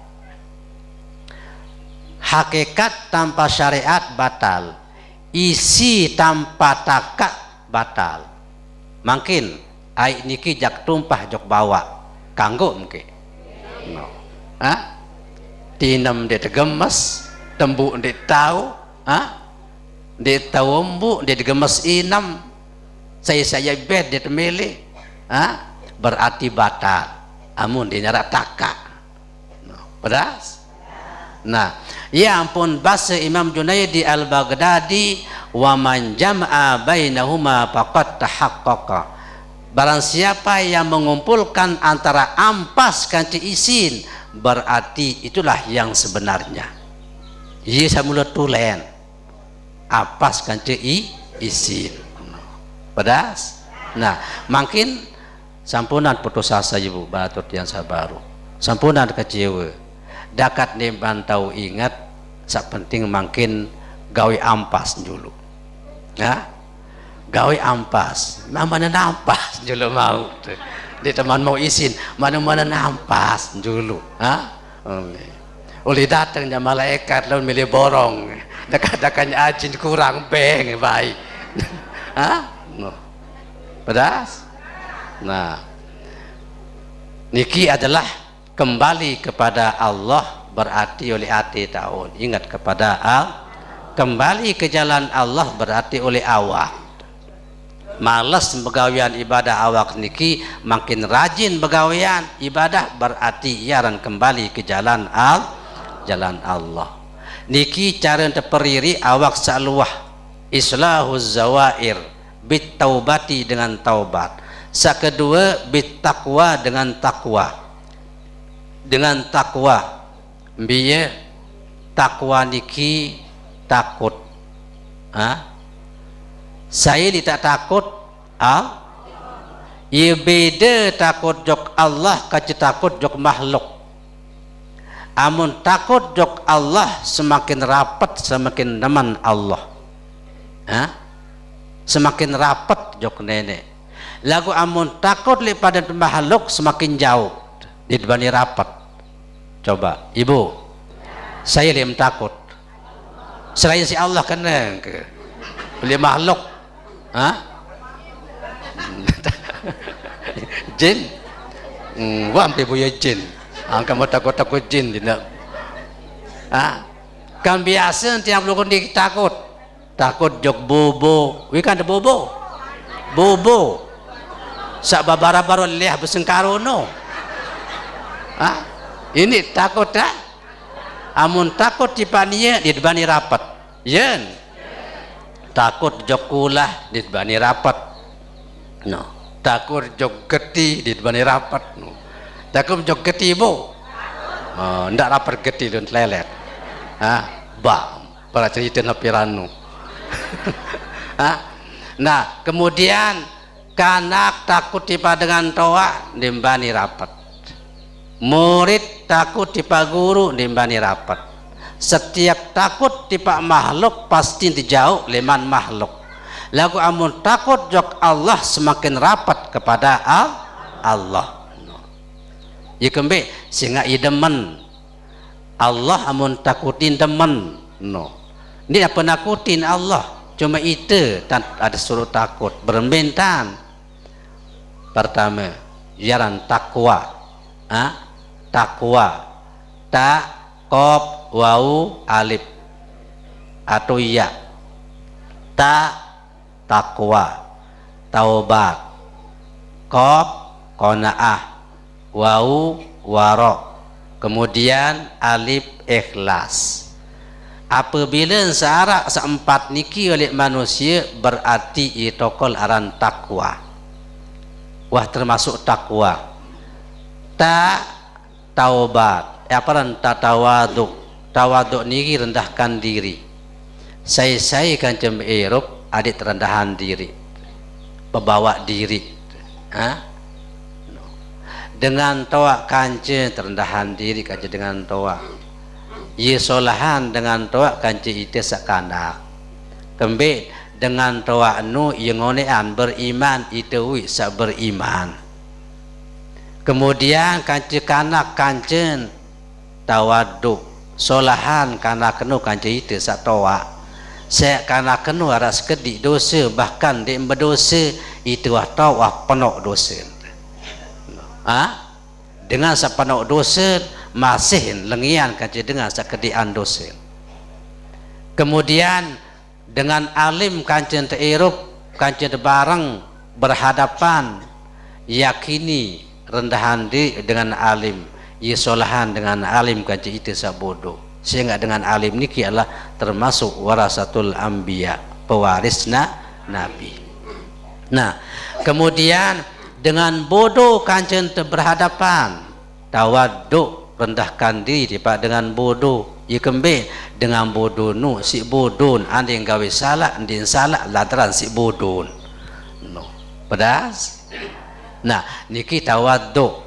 Hakikat tanpa syariat batal, isi tanpa takat batal. Mungkin ai niki jak tumpah jok bawa kanggo mungkin no. Tinam dia tegemes tembuk dia tahu dia tahu embu dia tegemes inam saya bed dia temeli berarti batal amun dia nyarak taka no. Pedas. Nah ya ampun bahasa Imam Junaidi al-Baghdadi wa man jam'a bainahuma faqad tahaqqaqa, barang siapa yang mengumpulkan antara ampas kanci isin berarti itulah yang sebenarnya. Ia samula tulen ampas kanci isin pedas. Nah makin sampunan putus asa ibu batur yang sabaru sampunan kecewa dakat nih bantau ingat sak penting makin gawe ampas dulu. Ya, gawe ampas. Mana nampas dulu mau. Di teman mau izin, mana nampas dulu. Oleh datangnya malaikat lalu milih borong. Dekat-dekatnya ajin kurang beng baik. No. Pedas. Nah, niki adalah kembali kepada Allah, berarti oleh hati tahun. Ingat kepada kembali ke jalan Allah berarti oleh awak. Malas begawian ibadah awak niki, makin rajin begawian ibadah berarti iaran kembali ke jalan Allah. Niki cara terperiri awak saluah islahuz zawair bit taubati dengan taubat. Kedua bit takwa dengan takwa. Dengan takwa. Biye takwa niki takut. Saya tidak takut ia beda takut jok Allah kaca takut jok makhluk. Amun takut jok Allah semakin rapat semakin teman Allah. Semakin rapat jok nenek. Lagu amun takut pada makhluk semakin jauh dibanding rapat. Coba ibu, saya lem takut. Selain si Allah kena ke oleh makhluk. Jin, wampi punya jin. Kamu takut jin tidak? Kan biasa tiap lu kundi takut jok bobo. Wikan ada bobo. Sak babara baru lihat besengkarono. Ini takut dah. Amun takut dipania dibani rapat. Yen. Takut jok kulah dibani rapat. No. Takut jok geti dibani rapat. No. Takut jok geti bu. Ndak rapat geti dan lelet. Para cerita napiranu. Nah, kemudian kanak takut tipa dengan toa dimbani rapat. Murid takut tipa guru dimbani rapat. Setiap takut tipa makhluk pasti dijauh leman makhluk. Lagu amun takut jok Allah semakin rapat kepada Allah. Ikembe sehingga idemen Allah amun takutin demen. No. Ini apa nakutin Allah? Cuma itu tak ada suruh takut. Berbentan. Pertama, jaran takwa. Takwa. Ta qaf wau alif atau ya. Takwa. Taubat. Qaf qanaah. Wau waro, kemudian alif ikhlas. Apabila searak seempat niki oleh manusia berarti itokol aran takwa. Wah termasuk takwa. Taubat. Aparan tawaduk. Tawaduk niki rendahkan diri. Saya kan cemberuk adik rendahan diri. Pebawa diri. Dengan toa kance terendahan diri kance dengan toa. Ye solahan dengan toa kance ite sakanak. Kembe dengan toa nu ye ngonean beriman ite wi sak beriman. Kemudian kance kanak kance tawadu. Solahan kanak nu kance ite sak toa. Saya kanak nu aras kedik dosa bahkan di berdosa itu wah toa penok dosa. Dengan sepenuh dosa masih lengian kaji dengan sekedian dosa. Kemudian dengan alim kancen terup kancen bareng berhadapan yakini rendahan diri dengan alim yisolahan dengan alim kaji itu sabodo sehingga dengan alim niki adalah termasuk warasatul anbiya pewarisna nabi. Nah kemudian dengan bodoh kancen berhadapan tawaduk rendahkan diri dengan bodoh ia kembe dengan bodoh nu si bodoh anding gawe salah anding salah ladran si bodoh no pedas. Nah niki tawaduk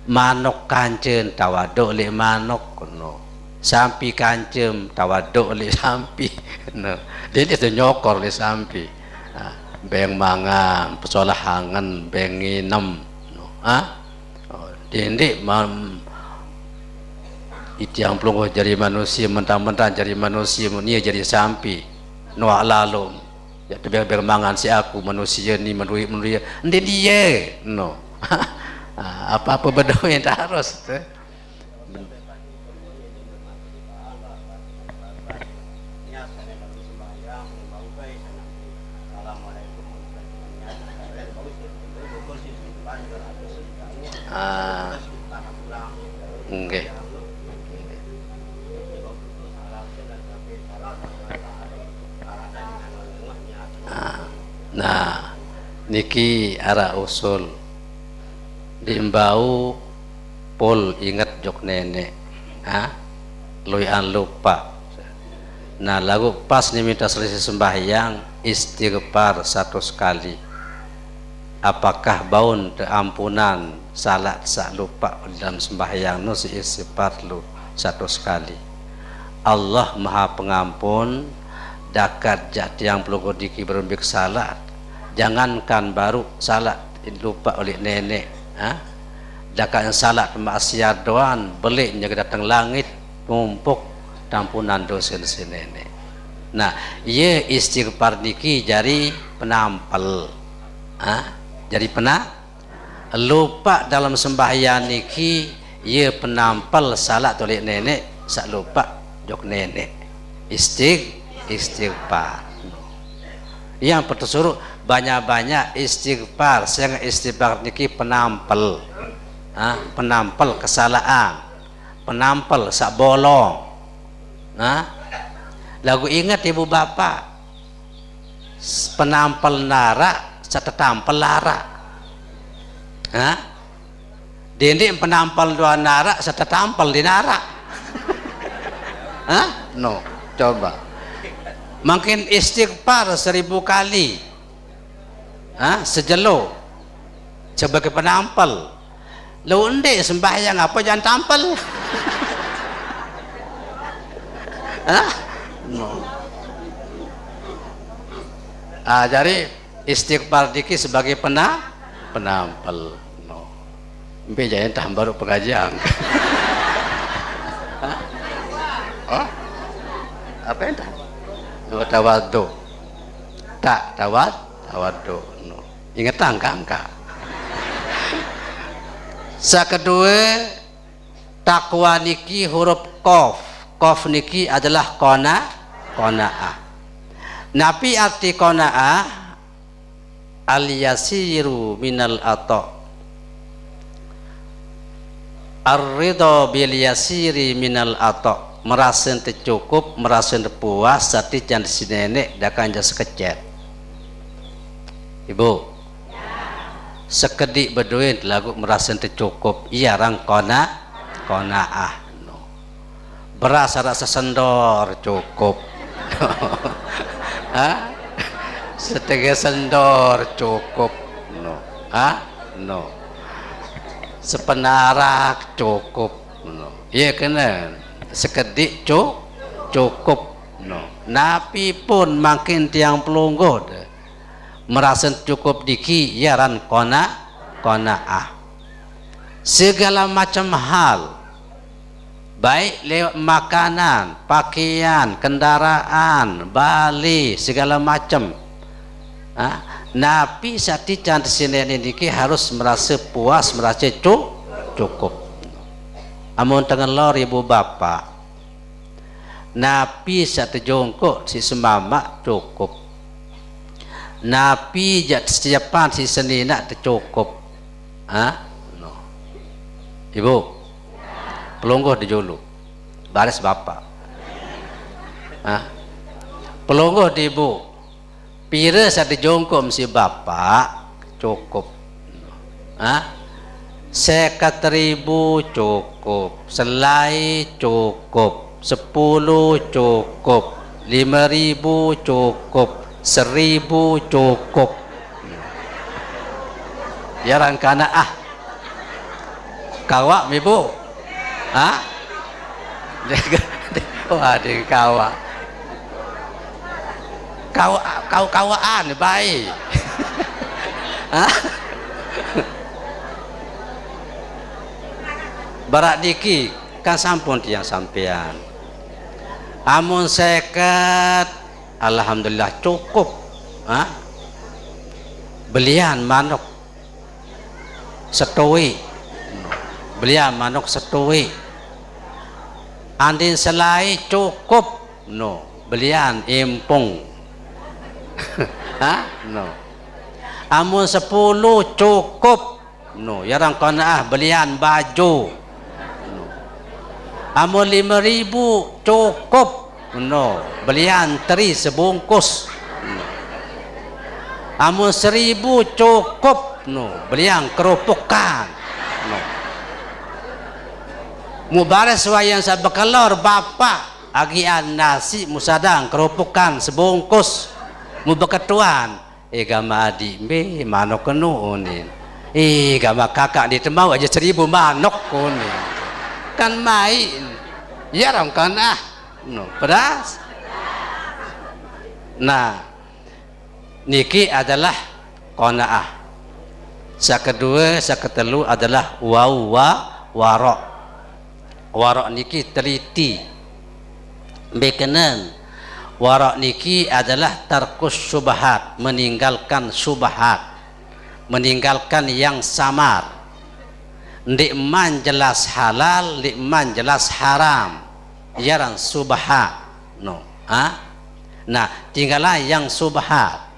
manok kancen tawaduk le manok no sampi kancem tawaduk oleh sampi no. Dia itu nyokor oleh sampi beng mangan pesolah hangan beng nginem no. Dia itu yang pelungguh jadi manusia mentang-mentang jadi manusia ini jadi sampi no lalu ya beng mangan si aku manusia ni manusia dia no. Apa-apa berdoa yang harus okay. Nah niki arah usul diimbau pol ingat jok nenek luyan lupa. Nah lagu pas nih minta selesai sembahyang istighfar 100 kali. Apakah baun ampunan salat sak lupa dalam sembahyang nu si istighfar lu 100 kali. Allah Maha Pengampun dakat jati yang perlu diki berembik salat. Jangankan baru salat lupa oleh nenek, dakat yang salat maksiat doan beliknya datang langit mumpuk tampunan dosa si nenek. Nah, ia istighfar niki jadi penampel, jadi lupa dalam sembahyang niki ia penampel salat oleh nenek sak lupa jok nenek istighfar. Yang pertusuruh banyak-banyak istighfar. Saya istighfar niki penampel, penampel kesalahan, penampel sak bolong. Lagu ingat ibu bapak, penampel nara sak tetampel lara. Dinding penampel dua nara sak tetampel di nara. No, coba. Makin istighfar 1000 kali, sejelo sebagai penampel. Lu ende sembahyang apa jangan tampel. No. Jadi istighfar diki sebagai penampel. No. Mbe jangan tambah baru pengajian. Apa yang tawadu tak tawadu no. Ingat angka kedua takwa niki huruf qaf niki adalah qanaah. Nabi arti qanaah al yasiru minal ata ar-ridha bil yasiri minal ata, merasa tercukup, merasa terpuas sati jan si nenek dakan jas sekecet. Ibu sekedik berduit lagu merasa tercukup iya rang qanaah no. Beras rasa sendor cukup. Setengah sendor cukup no. No. Sepenarak cukup no. Iya kena sekedik cukup no. Nabi pun makin tiang pelungguh merasa cukup diki yaran qanaah. Segala macam hal baik lewat makanan, pakaian, kendaraan, bali, segala macam. Nabi sati cantik sini niki harus merasa puas, merasa cukup. Amun tangan lor ibu bapa, Nabi satu jongkok si semama cukup. Nabi jat setiapan si senina tercukup. No. Ibu pelungguh di julu baris bapak. Pelungguh di ibu pira satu jongkok si bapak cukup. 50.000 cukup, selai cukup, 10 cukup, 5.000 cukup, 1.000 cukup. Ya rangkana kawak ibu Wah, di kawaan baik. Barak diki kan sampun tiang sampean. Amun seket, alhamdulillah cukup. Belian manuk setui, belian manuk setui. Andin selai cukup, no. Belian impung. No. Amun 10 cukup, no. Yarang qanaah belian baju. No. Amun 5.000 cukup, no. Belian teri sebungkus. No. Amun 1.000 cukup, no. Belian kerupukan. No. Mubaras wayang sa bekelor bapak agian nasi musadang kerupukan sebungkus mubeketuan gama adik be manok kenuunin gama kakak ditemau aja 1.000 manok kunin kan main ya ram kan no pedas. Nah niki adalah qanaah. Sakedua saketelu adalah warok. Warok niki teliti bekenen. Warok niki adalah tarkus syubhat, meninggalkan syubhat, meninggalkan yang samar. Ndik man jelas halal, ndik man jelas haram. Jarang subhat, no. Nah, tinggallah yang subhat.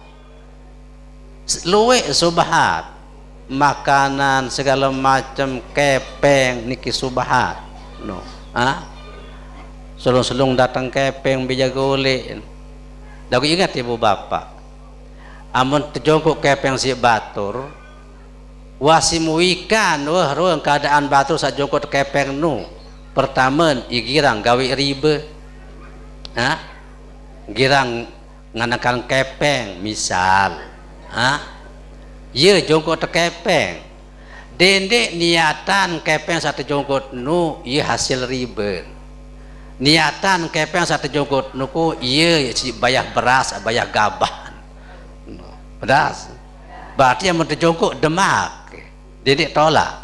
Luwe subhat, makanan segala macam kepeng niki subhat, no. Selung-selung datang kepeng bija golek. Dagu ingat ibu bapak. Amun terjongkok kepeng si batur, wasimu ikan wah ruang keadaan batur sak jongkok kepeng nu. Pertama igirang gawe ribe. Girang nganakan kepeng misal. Ye jongkok kepeng. Dendek niatan kepeng satu jongkok nu ye hasil ribe. Niatan kepeng satu jongkot nuku iya si bayar beras bayar gabah no. Beras berarti yang menjongkok demak dedek tolak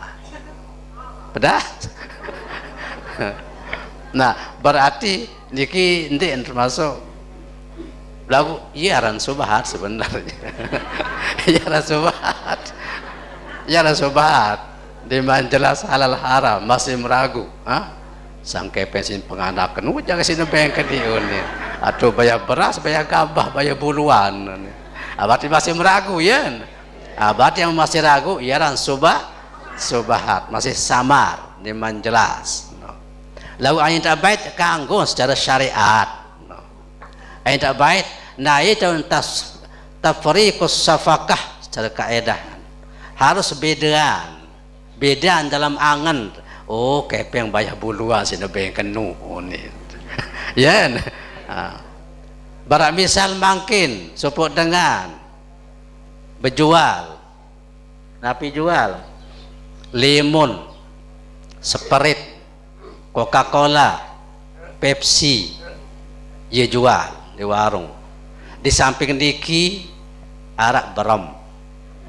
pedas. Nah berarti niki ndek termasuk lagu iya ran subhat sebenarnya. Iya ran subhat, iya ran subhat di jelas halal haram masih meragu. Sang kepensin penganakan jangan sini bengkel diunin atau bayar beras bayar gabah bayar buluan berarti masih meragu ya berarti yang masih ragu ya ran subhat masih samar diman jelas no. Lalu ayin tak baik kanggo secara syariat no. Ayin tak baik nah itu tafriqus safakah secara kaedah harus bedaan dalam angan. Oh, kepeng bayar buluan sini bengken nu ni. Ya. Barak misal mungkin support dengan berjual. Napi jual lemon, Sprite, Coca-Cola, Pepsi. Ia jual di warung. Di samping niki arak berem,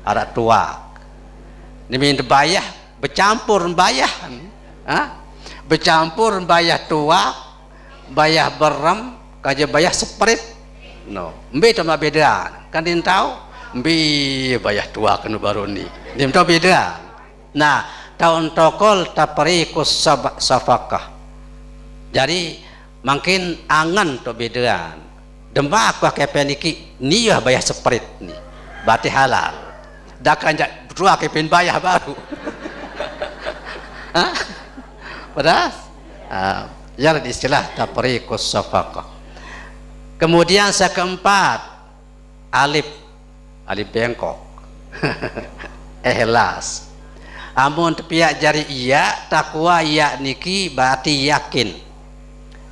arak tuak. Ini bayar bercampur bayar. Bercampur bayah tua, bayah berem, kaja bayah Sprite. No, mbe cuma beda. Kan dia tahu, mbe bayah tua kan baru ni. Dia tahu beda. Nah, tahun tokol taparikus safakah. Jadi makin angan tu bedaan. Demak aku kepen niki niah bayah Sprite ni. Berarti halal. Dah kan tua kepen bayah baru. Pedas? Yang istilah tafriqus safaqah. Kemudian yang keempat alif bengkok. Ikhlas. Amun piak jari iya takwa iya niki berarti yakin.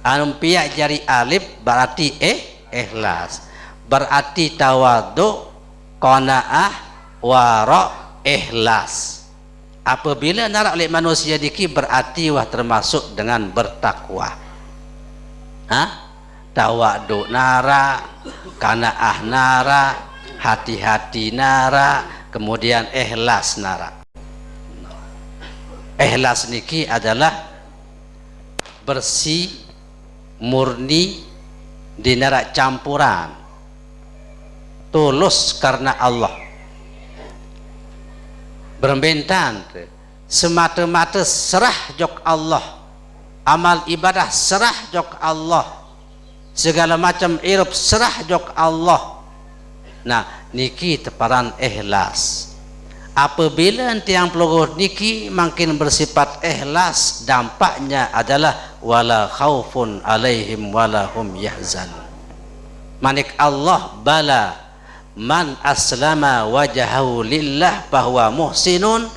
Amun piak jari alif berarti ikhlas. Berarti tawadhu, qanaah, wara, ikhlas. Apabila narak oleh manusia diki berarti wah termasuk dengan bertakwa. Tawadu nara, kanaah nara, hati-hati nara, kemudian ikhlas nara. Ikhlas niki adalah bersih, murni, dinara campuran, tulus karena Allah, berbentan semata-mata serah jok Allah, amal ibadah serah jok Allah, segala macam irup serah jok Allah. Nah niki teparan ikhlas. Apabila tiang peluru niki makin bersifat ikhlas, dampaknya adalah wala khaufun alaihim wala hum yahzanun. Manik Allah bala man aslama wajahu lillah bahwa muhsinun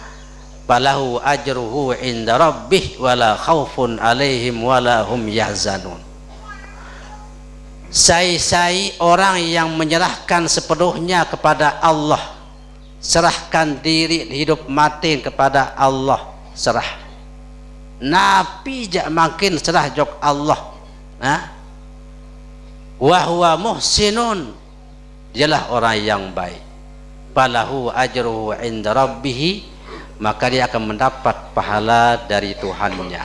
falahu ajruhu inda rabbih wala khaufun alaihim wala hum yahzanun. Sai-sai orang yang menyerahkan sepenuhnya kepada Allah, serahkan diri hidup mati kepada Allah, serah napi jak makin serah jok Allah, wa huwa muhsinun, dialah orang yang baik, falahu ajruhu inda rabbih, maka dia akan mendapat pahala dari Tuhannya.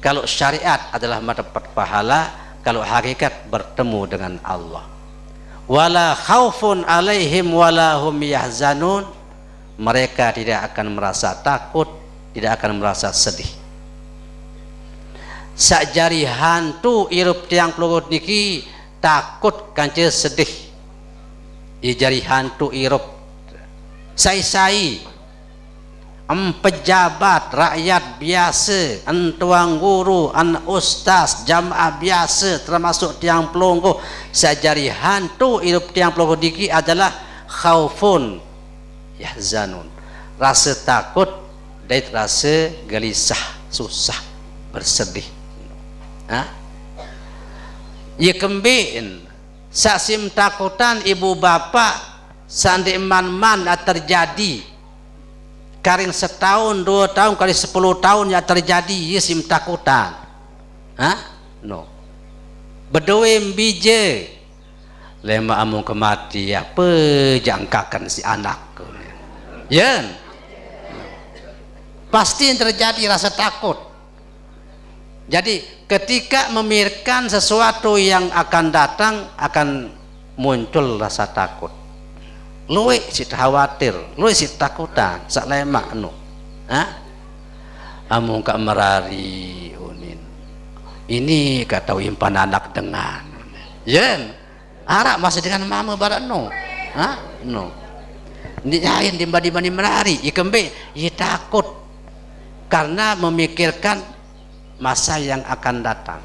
Kalau syariat adalah mendapat pahala, kalau hakikat bertemu dengan Allah. Wala khaufun alaihim wala hum yahzanun, mereka tidak akan merasa takut, tidak akan merasa sedih. Sakjari hantu irup tiang pelurut niki takut kanca sedih. Jari hantu irup sai-sai pejabat rakyat biasa, tuang guru, ustaz, jamaah biasa, termasuk tiang pelunggu, sajari hantu hidup tiang pelunggu diki adalah khaufun yahzanun, rasa takut dan rasa gelisah, susah, bersedih. Ya kembin saksim takutan ibu bapa sandi man terjadi karing setahun, 2 tahun, kali 10 tahun ya terjadi yesim takutan. No. Bedoem bije lema amung kemati apa jangkakan si anak. Yen. Pasti terjadi rasa takut. Jadi ketika memikirkan sesuatu yang akan datang akan muncul rasa takut. Luwe si khawatir, luwe si takutan, sak lemak anu. Amung kak merari unin. Ini kata impan anak dengan. Yen, arak masih dengan mama barat no. No. Ini lain dimba-dimba merari, ikembe, ia takut karena memikirkan masa yang akan datang.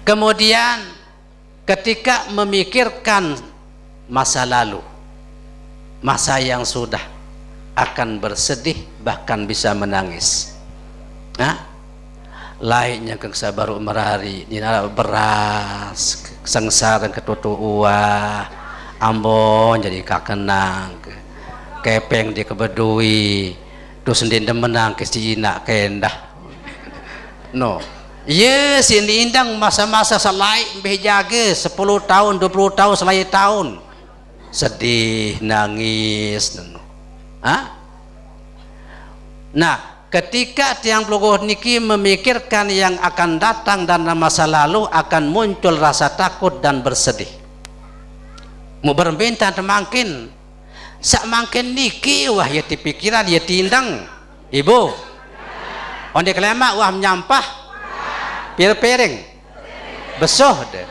Kemudian ketika memikirkan masa lalu, masa yang sudah, akan bersedih bahkan bisa menangis. Lainnya kang sabaru merari dina beras sengsara ketutu uah ambon jadi kakenang kepeng di kebedui terus ndendem menang ke si ina kendah no. Yes, ini indang masa-masa selai bejaga 10 tahun 20 tahun selai tahun sedih nangis. Nah ketika tiang pelungguh niki memikirkan yang akan datang dan masa lalu akan muncul rasa takut dan bersedih. Mau berbentan temangkin sak mangkin niki wah ya pikiran ya tindang ibu onde kelema wah menyampah piring besoh deh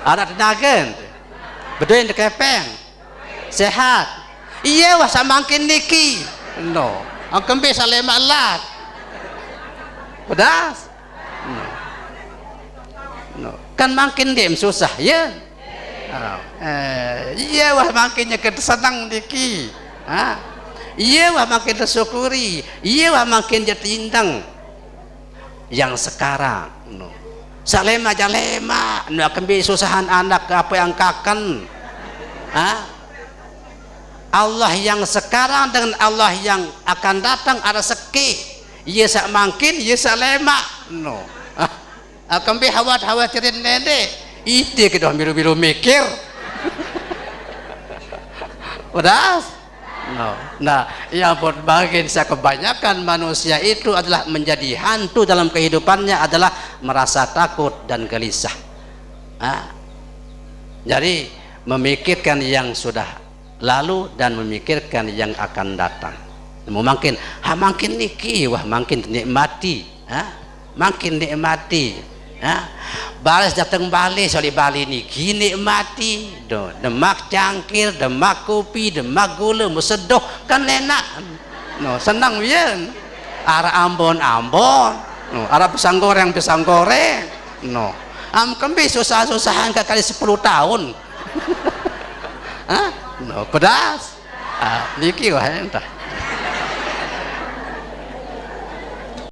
ada tenaga bedoin de kepeng sehat iya wah samangkin niki no angkem bisa lemak lat pedas no kan makin game susah ya iya wah makinnya kesenang niki iya wah makin tersyukuri iya wah makin jatindang yang sekarang no salema jalema no akan bisa susahan anak apa yang kakan Allah yang sekarang dengan Allah yang akan datang ada seki. Iya sak mangkin, iya sak lema. No. Kembe khawatirin nende ide kita biru-biru mikir pedas. No. Nah, yang bagian saya kebanyakan manusia itu adalah menjadi hantu dalam kehidupannya adalah merasa takut dan gelisah. Jadi memikirkan yang sudah lalu dan memikirkan yang akan datang. Makin niki wah makin nikmati, makin nikmati. Balas datang balik soal Bali niki nikmati do demak cangkir demak kopi demak gula musedoh kan enak no senang bien arah ambon no arah pisang goreng no kembi susah-susahan kali 10 tahun no pedas niki wah entah